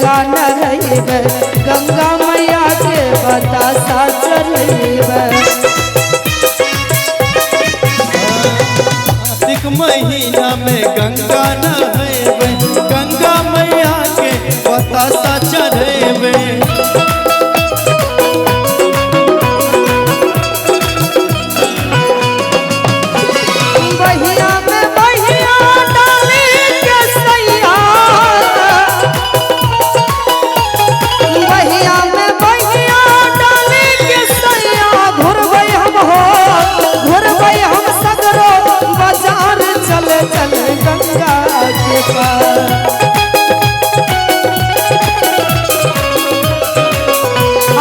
गंगा नहैबे गंगा मैया के बतासा चढ़ैबे। कार्तिक महीना में गंगा नहैबे गंगा मैया के बतासा चढ़ैबे।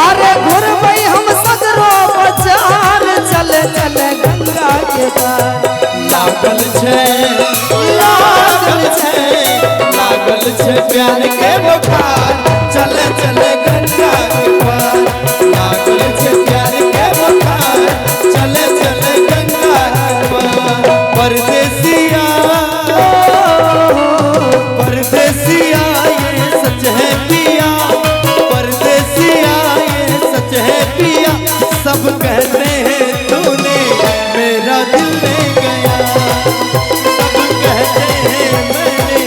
अरे घुरबै हम सगरो बाजार चले चले गंगा के पार। लागल छै लागल छै लागल छै प्यार के बुखार चले चले गंगा के पार। लागल छै प्यार के बुखार चले चले गंगा के पार। परदेसिया परदेसिया ये सच है पिया परदेसिया ये सच है पिया। सब कहते हैं तूने मेरा दिल ले गया। सब कहते हैं मैंने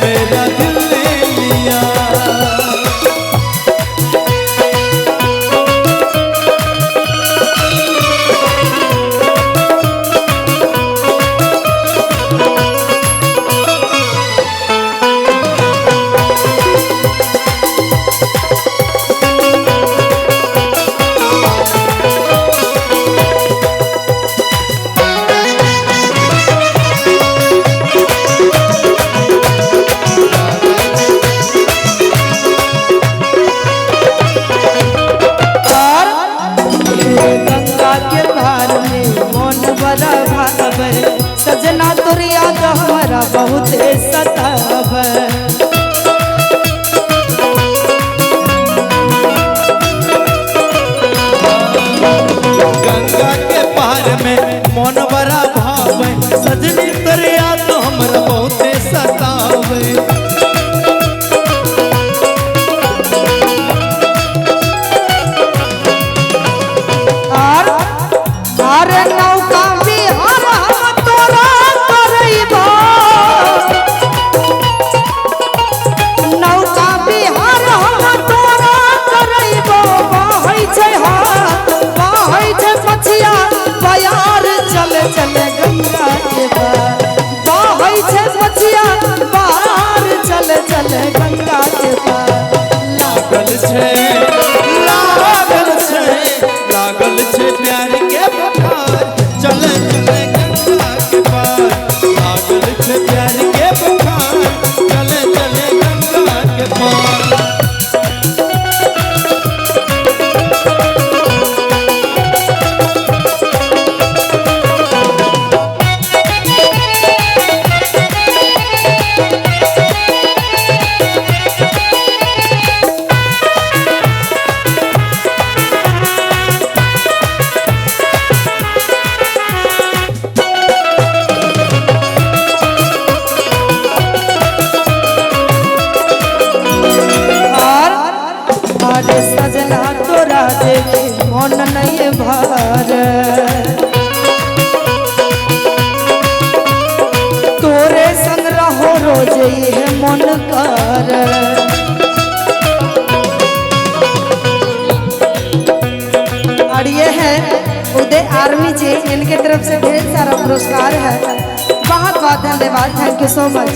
मेरा दिल ले लिया। सजना तोर याद हमारा बहुत सतावे। गंगा के पार में मन बड़ा भावे सजनी तोर याद हमरा बहुत सतावे। अरे नौका बिहार हम तोरा करैबो। नौका बिहार हम तोरा करैबो। बहै छै हाथ बहै छै पछिया बयार चले चले गंगा के पार। बहै छै पछिया बयार चले चले गंगा के पार। लागल छै लागल छै लागल छै प्यार के बुखार चले चले गंगा के पार। लागल छै प्यार के बुखार चले चले गंगा के पार। अरे सजना तोरा देखे मन नहीं भर। तोरे संग रहो रोज ये मन कर। और ये है उदय आर्मी जी इनके तरफ से ढेर सारा पुरस्कार है। बहुत बहुत धन्यवाद थैंक यू सो मच।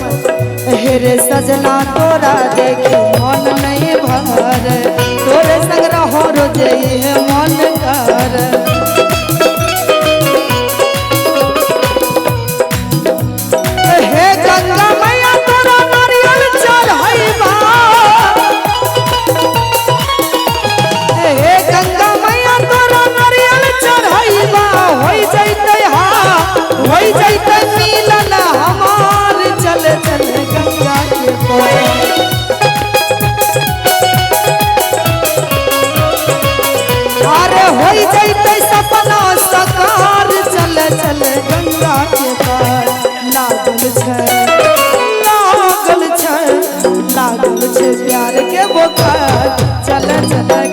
हेरे सजना तोरा देखे मन नहीं भर। तोरे संग रहो रोज ये मन कर। हे गंगा मैया तोरा नारियल चढ़ैबा। हे गंगा मैया तोरा नारियल चढ़ैबा। होई जैते होई जैते मिलन हमार चले चले गंगा के पार। के बुखार चल चल